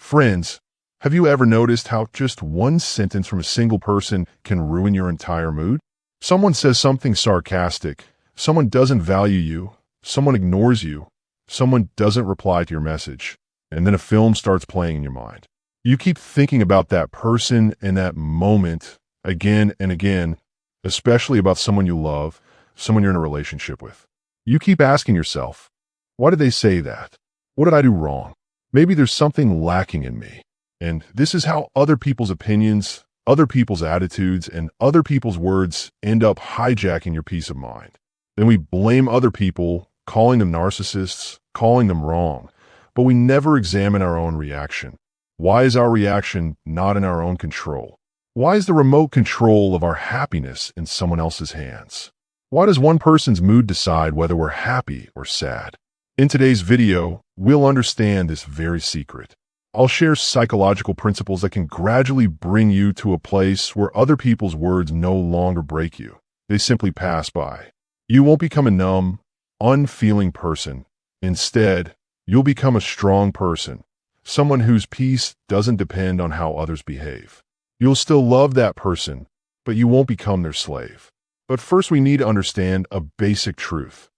Friends, have you ever noticed how just one sentence from a single person can ruin your entire mood? Someone says something sarcastic, someone doesn't value you, someone ignores you, someone doesn't reply to your message, and then a film starts playing in your mind. You keep thinking about that person and that moment again and again, especially about someone you love, someone you're in a relationship with. You keep asking yourself, why did they say that? What did I do wrong? Maybe there's something lacking in me. And this is how other people's opinions, other people's attitudes, and other people's words end up hijacking your peace of mind. Then we blame other people, calling them narcissists, calling them wrong, but we never examine our own reaction. Why is our reaction not in our own control? Why is the remote control of our happiness in someone else's hands? Why does one person's mood decide whether we're happy or sad? In today's video, we'll understand this very secret. I'll share psychological principles that can gradually bring you to a place where other people's words no longer break you. They simply pass by. You won't become a numb, unfeeling person. Instead, you'll become a strong person, someone whose peace doesn't depend on how others behave. You'll still love that person, but you won't become their slave. But first, we need to understand a basic truth.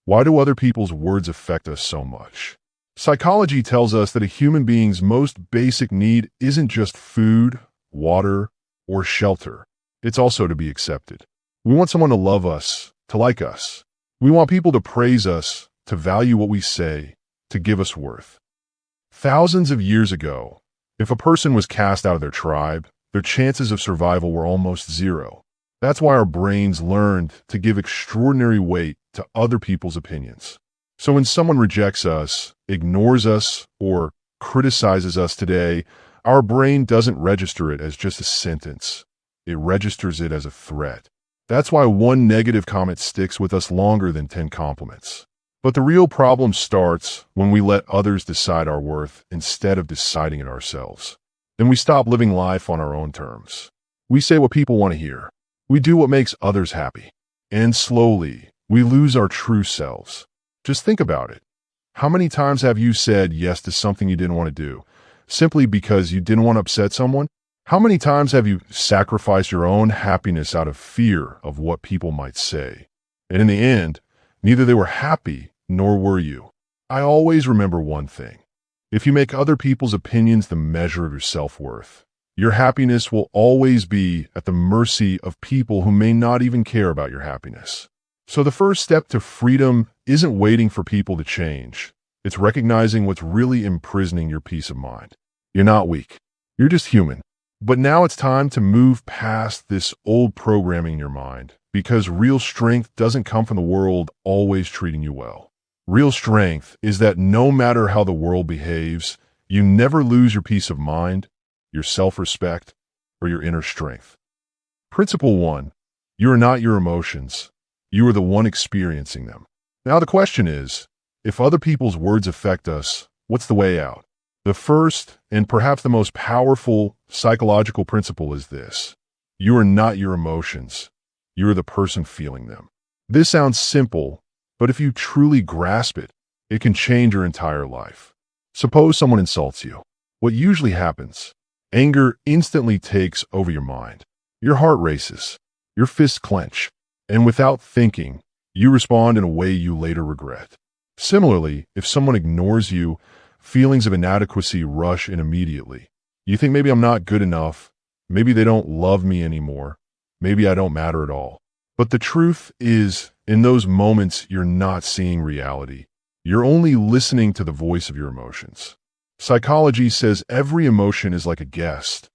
Why do other people's words affect us so much? Psychology tells us that a human being's most basic need isn't just food, water, or shelter. It's also to be accepted. We want someone to love us, to like us. We want people to praise us, to value what we say, to give us worth. Thousands of years ago, if a person was cast out of their tribe, their chances of survival were almost zero. That's why our brains learned to give extraordinary weight to other people's opinions. So when someone rejects us, ignores us, or criticizes us today, our brain doesn't register it as just a sentence. It registers it as a threat. That's why one negative comment sticks with us longer than 10 compliments. But the real problem starts when we let others decide our worth instead of deciding it ourselves. Then we stop living life on our own terms. We say what people want to hear. We do what makes others happy. And slowly, we lose our true selves. Just think about it. How many times have you said yes to something you didn't want to do, simply because you didn't want to upset someone? How many times have you sacrificed your own happiness out of fear of what people might say? And in the end, neither they were happy nor were you. I always remember one thing. If you make other people's opinions the measure of your self-worth, your happiness will always be at the mercy of people who may not even care about your happiness. So the first step to freedom isn't waiting for people to change. It's recognizing what's really imprisoning your peace of mind. You're not weak. You're just human. But now it's time to move past this old programming in your mind, because real strength doesn't come from the world always treating you well. Real strength is that no matter how the world behaves, you never lose your peace of mind, your self-respect, or your inner strength. Principle 1. You are not your emotions. You are the one experiencing them. Now the question is, if other people's words affect us, what's the way out? The first, and perhaps the most powerful psychological principle is this. You are not your emotions. You are the person feeling them. This sounds simple, but if you truly grasp it, it can change your entire life. Suppose someone insults you. What usually happens? Anger instantly takes over your mind. Your heart races. Your fists clench. And without thinking, you respond in a way you later regret. Similarly, if someone ignores you, feelings of inadequacy rush in immediately. You think maybe I'm not good enough, maybe they don't love me anymore, maybe I don't matter at all. But the truth is, in those moments, you're not seeing reality. You're only listening to the voice of your emotions. Psychology says every emotion is like a guest.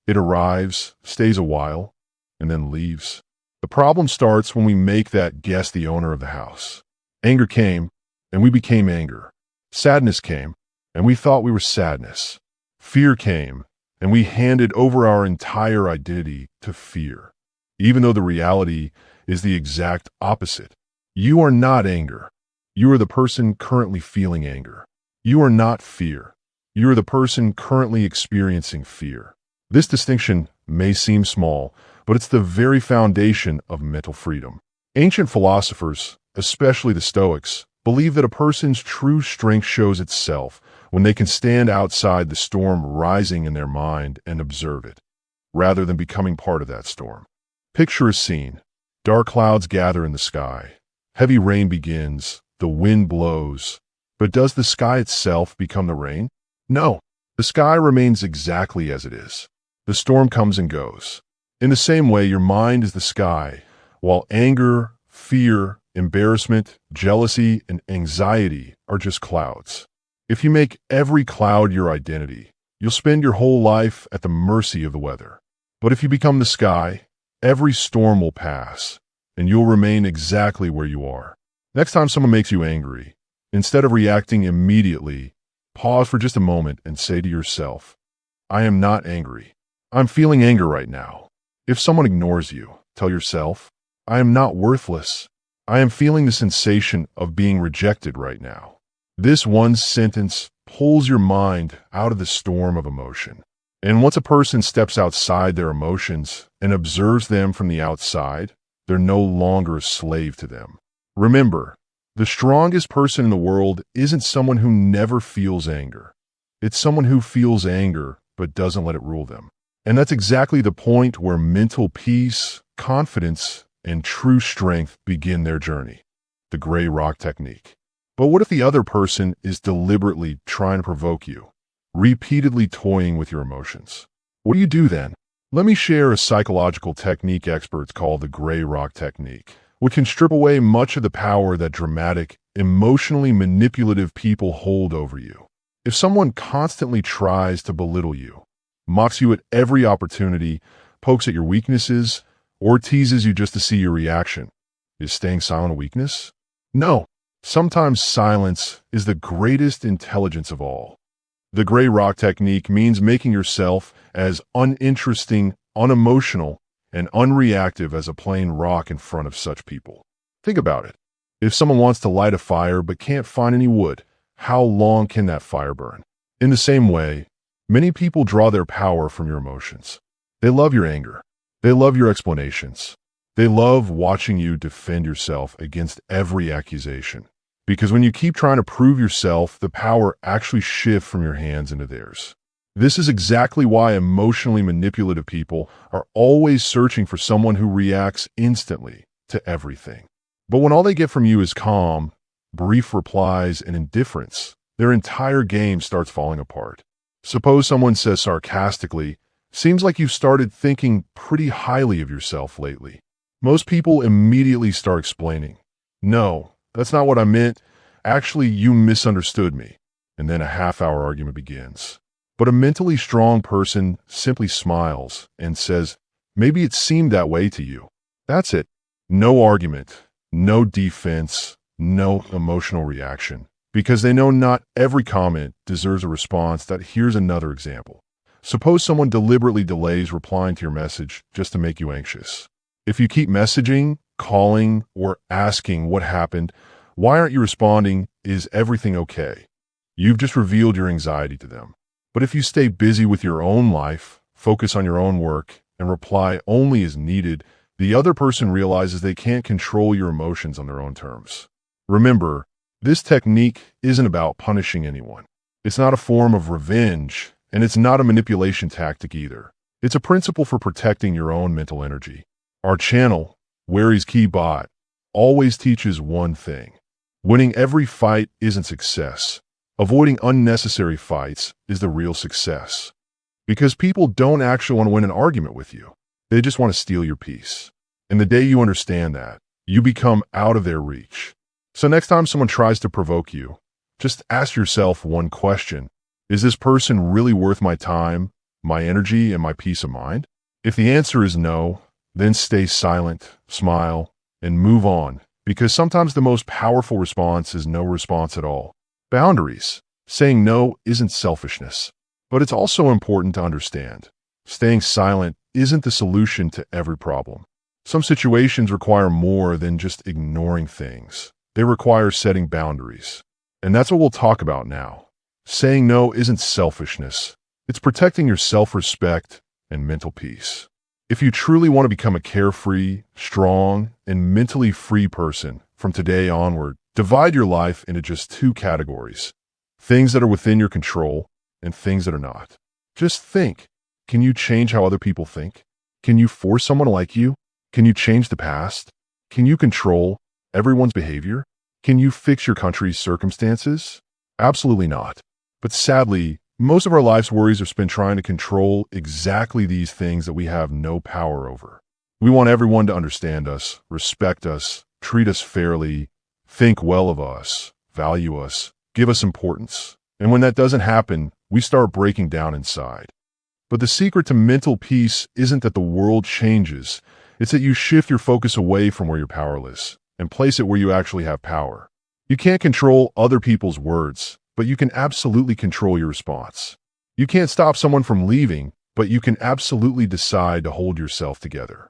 It arrives, stays a while, and then leaves. The problem starts when we make that guest the owner of the house. Anger came, and we became anger. Sadness came, and we thought we were sadness. Fear came, and we handed over our entire identity to fear, even though the reality is the exact opposite. You are not anger. You are the person currently feeling anger. You are not fear. You are the person currently experiencing fear. This distinction may seem small, but it's the very foundation of mental freedom. Ancient philosophers, especially the Stoics, believe that a person's true strength shows itself when they can stand outside the storm rising in their mind and observe it, rather than becoming part of that storm. Picture a scene. Dark clouds gather in the sky. Heavy rain begins. The wind blows. But does the sky itself become the rain? No. The sky remains exactly as it is. The storm comes and goes. In the same way, your mind is the sky, while anger, fear, embarrassment, jealousy, and anxiety are just clouds. If you make every cloud your identity, you'll spend your whole life at the mercy of the weather. But if you become the sky, every storm will pass, and you'll remain exactly where you are. Next time someone makes you angry, instead of reacting immediately, pause for just a moment and say to yourself, I am not angry. I'm feeling anger right now. If someone ignores you, tell yourself, I am not worthless. I am feeling the sensation of being rejected right now. This one sentence pulls your mind out of the storm of emotion. And once a person steps outside their emotions and observes them from the outside, they're no longer a slave to them. Remember, the strongest person in the world isn't someone who never feels anger. It's someone who feels anger but doesn't let it rule them. And that's exactly the point where mental peace, confidence, and true strength begin their journey. The gray rock technique. But what if the other person is deliberately trying to provoke you, repeatedly toying with your emotions? What do you do then? Let me share a psychological technique experts call the gray rock technique, which can strip away much of the power that dramatic, emotionally manipulative people hold over you. If someone constantly tries to belittle you, mocks you at every opportunity, pokes at your weaknesses, or teases you just to see your reaction, is staying silent a weakness? No. Sometimes silence is the greatest intelligence of all. The gray rock technique means making yourself as uninteresting, unemotional, and unreactive as a plain rock in front of such people. Think about it. If someone wants to light a fire but can't find any wood, how long can that fire burn? In the same way, many people draw their power from your emotions. They love your anger. They love your explanations. They love watching you defend yourself against every accusation. Because when you keep trying to prove yourself, the power actually shifts from your hands into theirs. This is exactly why emotionally manipulative people are always searching for someone who reacts instantly to everything. But when all they get from you is calm, brief replies, and indifference, their entire game starts falling apart. Suppose someone says sarcastically, seems like you've started thinking pretty highly of yourself lately. Most people immediately start explaining, no, that's not what I meant. Actually, you misunderstood me. And then a half-hour argument begins. But a mentally strong person simply smiles and says, maybe it seemed that way to you. That's it. No argument, no defense, no emotional reaction. Because they know not every comment deserves a response. Here's another example. Suppose someone deliberately delays replying to your message just to make you anxious. If you keep messaging, calling, or asking what happened, why aren't you responding, is everything okay? You've just revealed your anxiety to them. But if you stay busy with your own life, focus on your own work, and reply only as needed, the other person realizes they can't control your emotions on their own terms. Remember, this technique isn't about punishing anyone. It's not a form of revenge, and it's not a manipulation tactic either. It's a principle for protecting your own mental energy. Our channel, Wary's Key Bot, always teaches one thing. Winning every fight isn't success. Avoiding unnecessary fights is the real success. Because people don't actually want to win an argument with you. They just want to steal your peace. And the day you understand that, you become out of their reach. So next time someone tries to provoke you, just ask yourself one question. Is this person really worth my time, my energy, and my peace of mind? If the answer is no, then stay silent, smile, and move on. Because sometimes the most powerful response is no response at all. Boundaries. Saying no isn't selfishness. But it's also important to understand. Staying silent isn't the solution to every problem. Some situations require more than just ignoring things. They require setting boundaries. And that's what we'll talk about now. Saying no isn't selfishness. It's protecting your self-respect and mental peace. If you truly want to become a carefree, strong, and mentally free person from today onward, divide your life into just two categories: things that are within your control and things that are not. Just think, can you change how other people think? Can you force someone to like you? Can you change the past? Can you control everyone's behavior? Can you fix your country's circumstances? Absolutely not. But sadly, most of our life's worries are spent trying to control exactly these things that we have no power over. We want everyone to understand us, respect us, treat us fairly, think well of us, value us, give us importance. And when that doesn't happen, we start breaking down inside. But the secret to mental peace isn't that the world changes. It's that you shift your focus away from where you're powerless and place it where you actually have power. You can't control other people's words, but you can absolutely control your response. You can't stop someone from leaving, but you can absolutely decide to hold yourself together.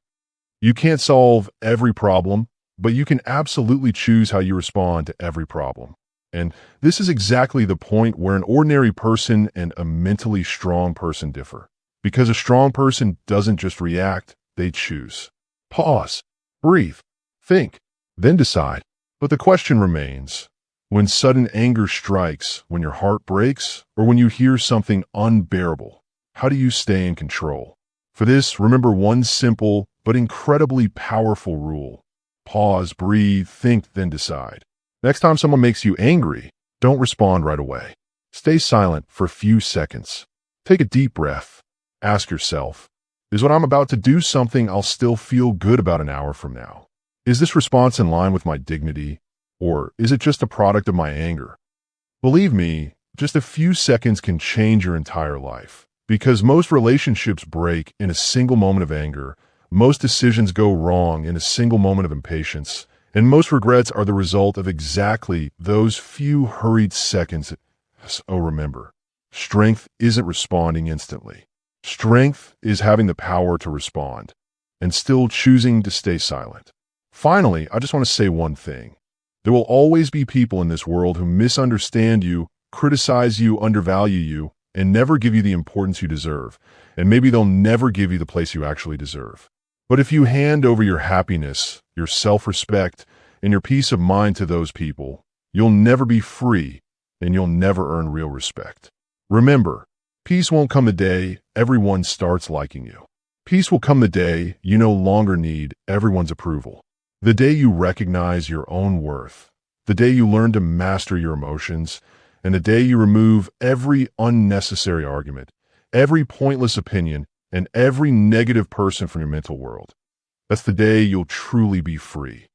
You can't solve every problem, but you can absolutely choose how you respond to every problem. And this is exactly the point where an ordinary person and a mentally strong person differ. Because a strong person doesn't just react, they choose. Pause, breathe, think, then decide. But the question remains, when sudden anger strikes, when your heart breaks, or when you hear something unbearable, how do you stay in control? For this, remember one simple but incredibly powerful rule. Pause, breathe, think, then decide. Next time someone makes you angry, don't respond right away. Stay silent for a few seconds. Take a deep breath. Ask yourself, is what I'm about to do something I'll still feel good about an hour from now? Is this response in line with my dignity, or is it just a product of my anger? Believe me, just a few seconds can change your entire life. Because most relationships break in a single moment of anger, most decisions go wrong in a single moment of impatience, and most regrets are the result of exactly those few hurried seconds. So remember, strength isn't responding instantly. Strength is having the power to respond and still choosing to stay silent. Finally, I just want to say one thing. There will always be people in this world who misunderstand you, criticize you, undervalue you, and never give you the importance you deserve. And maybe they'll never give you the place you actually deserve. But if you hand over your happiness, your self-respect, and your peace of mind to those people, you'll never be free and you'll never earn real respect. Remember, peace won't come the day everyone starts liking you. Peace will come the day you no longer need everyone's approval. The day you recognize your own worth. The day you learn to master your emotions. And the day you remove every unnecessary argument, every pointless opinion, and every negative person from your mental world. That's the day you'll truly be free.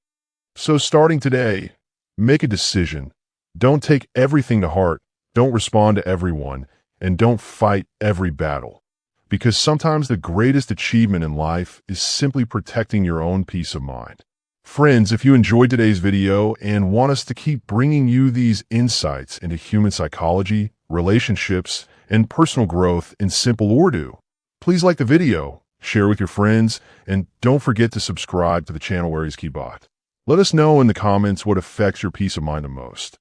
So starting today, make a decision. Don't take everything to heart. Don't respond to everyone. And don't fight every battle. Because sometimes the greatest achievement in life is simply protecting your own peace of mind. Friends, if you enjoyed today's video and want us to keep bringing you these insights into human psychology, relationships, and personal growth in simple Urdu, please like the video, share with your friends, and don't forget to subscribe to the channel where is Kibat. Let us know in the comments what affects your peace of mind the most.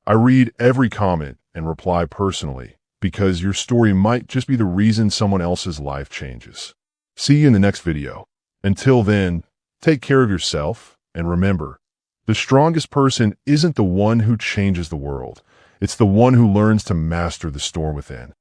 I read every comment and reply personally because your story might just be the reason someone else's life changes. See you in the next video. Until then, take care of yourself, and remember, the strongest person isn't the one who changes the world. It's the one who learns to master the storm within.